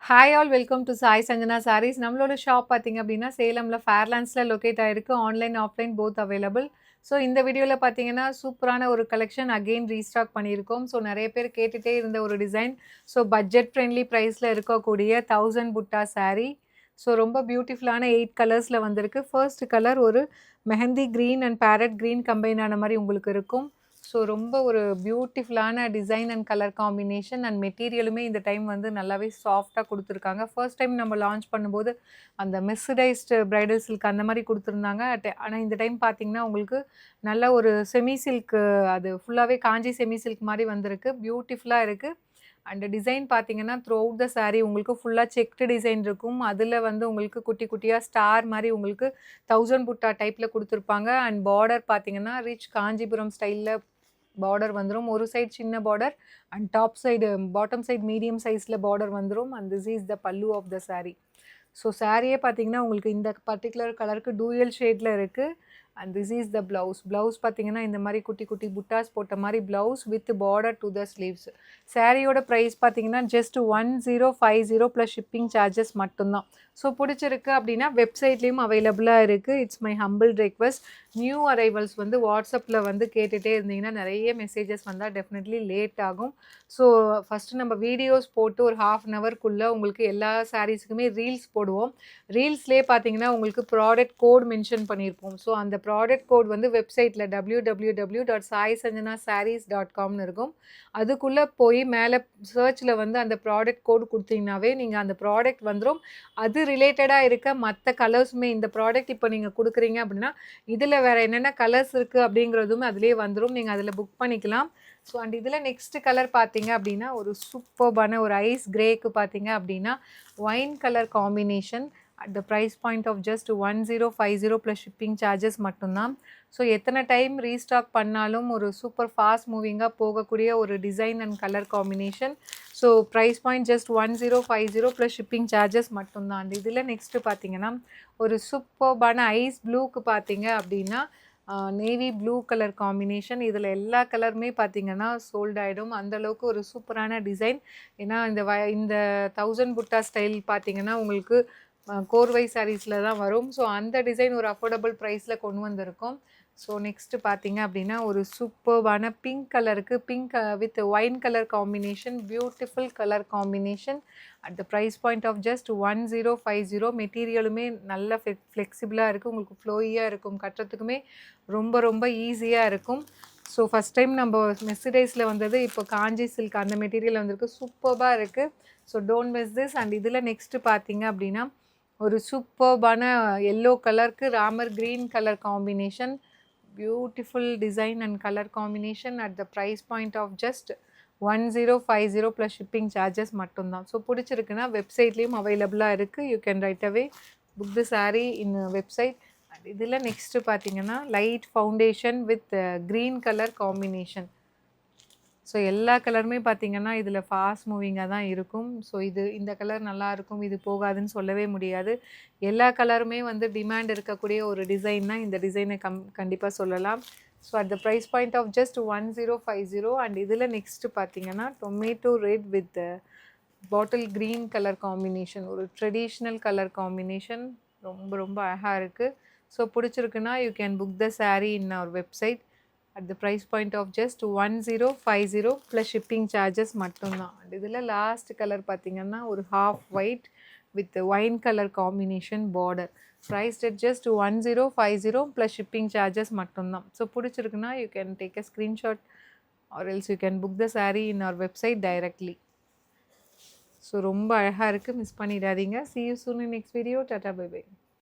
Hi all welcome to Sai Sanjana sarees. நம்மளோட shop பார்த்தீங்க அப்படின்னா சேலமில் ஃபேர்லாண்ட்ஸில் லொக்கேட் ஆகிருக்கு. Online offline both available. So இந்த வீடியோவில் பார்த்தீங்கன்னா சூப்பரான ஒரு கலெக்ஷன் அகெயின் ரீஸ்டாக் பண்ணியிருக்கோம். ஸோ நிறைய பேர் கேட்டுகிட்டே இருந்த ஒரு டிசைன். ஸோ பட்ஜெட் ஃப்ரெண்ட்லி ப்ரைஸில் இருக்கக்கூடிய 1000 புட்டா சாரீ. ஸோ ரொம்ப பியூட்டிஃபுல்லான 8 கலர்ஸில் வந்திருக்கு. ஃபர்ஸ்ட் கலர் ஒரு mehndi green and parrot green combine ஆன மாதிரி உங்களுக்கு இருக்கும். ஸோ ரொம்ப ஒரு பியூட்டிஃபுல்லான design and colour combination and மெட்டீரியலுமே இந்த டைம் வந்து நல்லாவே சாஃப்டாக கொடுத்துருக்காங்க. ஃபர்ஸ்ட் டைம் நம்ம லான்ச் பண்ணும்போது அந்த மெஸ்ஸடைஸ்டு பிரைடல் சில்க் அந்த மாதிரி கொடுத்துருந்தாங்க. ஆனால் இந்த டைம் பார்த்தீங்கன்னா உங்களுக்கு நல்ல ஒரு செமி சில்க், அது ஃபுல்லாகவே காஞ்சி செமி சில்க் மாதிரி வந்திருக்கு. பியூட்டிஃபுல்லாக இருக்குது. அண்ட் டிசைன் பார்த்தீங்கன்னா த்ரூ அவுட் த சாரீ உங்களுக்கு ஃபுல்லாக செக்டு டிசைன் இருக்கும். அதில் வந்து உங்களுக்கு குட்டி குட்டியாக ஸ்டார் மாதிரி உங்களுக்கு 1000 புட்டா டைப்பில் கொடுத்துருப்பாங்க. அண்ட் பார்டர் பார்த்தீங்கன்னா ரிச் காஞ்சிபுரம் ஸ்டைலில் பார்டர் வந்துடும். ஒரு சைடு சின்ன border and top side bottom side medium சைஸில் பார்டர் வந்துடும். அண்ட் திஸ் இஸ் த பல்லு ஆஃப் த சாரீ. ஸோ சாரியே பார்த்தீங்கன்னா உங்களுக்கு இந்த பர்டிகுலர் கலருக்கு டூயல் ஷேடில் இருக்குது. And this is the blouse. Blouse பார்த்தீங்கன்னா இந்த மாதிரி குட்டி குட்டி புட்டாஸ் போட்ட மாதிரி blouse with border to the sleeves. சாரியோட ப்ரைஸ் பார்த்தீங்கன்னா ஜஸ்ட் 1050 ப்ளஸ் ஷிப்பிங் சார்ஜஸ் மட்டும்தான். ஸோ பிடிச்சிருக்கு அப்படின்னா வெப்சைட்லேயும் அவைலபிளாக இருக்குது. It's my humble request. New arrivals வந்து வாட்ஸ்அப்பில் வந்து கேட்டுகிட்டே இருந்தீங்கன்னா நிறைய மெசேஜஸ் வந்தால் டெஃபினெட்லி லேட் ஆகும். ஸோ ஃபஸ்ட்டு நம்ம வீடியோஸ் போட்டு ஒரு ½ அன் ஹவர்க்குள்ளே உங்களுக்கு எல்லா சாரீஸுக்குமே ரீல்ஸ் போடுவோம். ரீல்ஸ்லேயே பார்த்தீங்கன்னா உங்களுக்கு ப்ராடக்ட் கோட் மென்ஷன் பண்ணியிருப்போம். ஸோ அந்த ப்ராடக்ட் கோட் வந்து வெப்சைட்டில் www.saisajanasarees.comனு இருக்கும். அதுக்குள்ளே போய் மேலே சர்ச்சில் வந்து அந்த ப்ராடக்ட் கோட் கொடுத்தீங்கன்னாவே நீங்கள் அந்த ப்ராடக்ட் வந்துடும். அது ரிலேட்டடாக இருக்க மற்ற கலர்ஸுமே இந்த ப்ராடக்ட் இப்போ நீங்கள் கொடுக்குறீங்க அப்படின்னா இதில் வேறு என்னென்ன கலர்ஸ் இருக்குது அப்படிங்கிறதுமே அதிலே வந்துடும். நீங்கள் அதில் புக் பண்ணிக்கலாம். ஸோ அண்ட் இதில் நெக்ஸ்ட் கலர் பார்த்தீங்க அப்படின்னா ஒரு சூப்பர்பான ஒரு ஐஸ் கிரேக்கு பார்த்தீங்க அப்படின்னா wine colour combination at the price point of just 1050 plus shipping charges மட்டும்தான். ஸோ எத்தனை டைம் ரீஸ்டாக் பண்ணாலும் ஒரு சூப்பர் ஃபாஸ்ட் மூவிங்காக போகக்கூடிய ஒரு design and colour combination. So price point just 1050 plus shipping charges மட்டும்தான். அண்ட் இதில் நெக்ஸ்ட்டு பார்த்தீங்கன்னா ஒரு சூப்பர்பான ஐஸ் ப்ளூக்கு பார்த்தீங்க அப்படின்னா நேவி ப்ளூ கலர் காம்பினேஷன். இதில் எல்லா கலருமே பார்த்தீங்கன்னா சோல்ட் ஆகிடும். அந்தளவுக்கு ஒரு சூப்பரான டிசைன். ஏன்னா இந்த 1000 புட்டா ஸ்டைல் பார்த்தீங்கன்னா உங்களுக்கு கோர்வை சாரீஸில் தான் வரும். ஸோ அந்த டிசைன் ஒரு அஃபோர்டபுள் ப்ரைஸில் கொண்டு வந்திருக்கோம். ஸோ நெக்ஸ்ட்டு பார்த்தீங்க அப்படின்னா ஒரு சூப்பர்பான பிங்க் கலருக்கு pink with wine colour combination, beautiful colour combination at the price point of just 1050. மெட்டீரியலுமே நல்ல ஃப்ளெக்சிபிளாக இருக்குது. உங்களுக்கு ஃப்ளோயியாக இருக்கும். கட்டுறதுக்குமே ரொம்ப ரொம்ப ஈஸியாக இருக்கும். ஸோ ஃபஸ்ட் டைம் நம்ம மெர்சிடைஸில் வந்தது, இப்போ காஞ்சி சில்க் அந்த மெட்டீரியல் வந்திருக்கு. சூப்பர்பாக இருக்குது. So don't miss this. And இதில் நெக்ஸ்ட்டு பார்த்தீங்க அப்படின்னா ஒரு சூப்பர்பான எல்லோ கலருக்கு Ramar green colour combination, beautiful design and colour combination at the price point of just 1050 plus shipping charges மட்டும்தான். ஸோ பிடிச்சிருக்குன்னா வெப்சைட்லேயும் அவைலபிளாக இருக்குது. You can right away book the saree in website. And இதில் நெக்ஸ்ட்டு பார்த்தீங்கன்னா light foundation with green colour combination. So எல்லா கலருமே பார்த்தீங்கன்னா இதில் ஃபாஸ்ட் மூவிங்காக தான் இருக்கும். ஸோ இந்த கலர் நல்லாயிருக்கும், இது போகாதுன்னு சொல்லவே முடியாது. எல்லா கலருமே வந்து டிமாண்ட் இருக்கக்கூடிய ஒரு டிசைன் தான் இந்த டிசைனை கண்டிப்பாக சொல்லலாம். So at the price point of just 1050. And இதில் நெக்ஸ்ட்டு பார்த்தீங்கன்னா tomato red with bottle green colour combination, ஒரு ட்ரெடிஷ்னல் கலர் காம்பினேஷன். ரொம்ப ரொம்ப அழகாக இருக்குது. ஸோ பிடிச்சிருக்குன்னா you can book the saree in our website at the price point of just 1050 plus shipping charges மட்டும்தான். And இதில் லாஸ்ட் கலர் பார்த்தீங்கன்னா ஒரு half white with wine color combination border, priced at just 1050 plus shipping charges மட்டும்தான். So பிடிச்சிருக்குன்னா you can take a screenshot or else you can book the saree in our website directly. So ரொம்ப அழகாக இருக்குது, miss பண்ணிடாதீங்க. See you soon in next video. Tata, bye bye.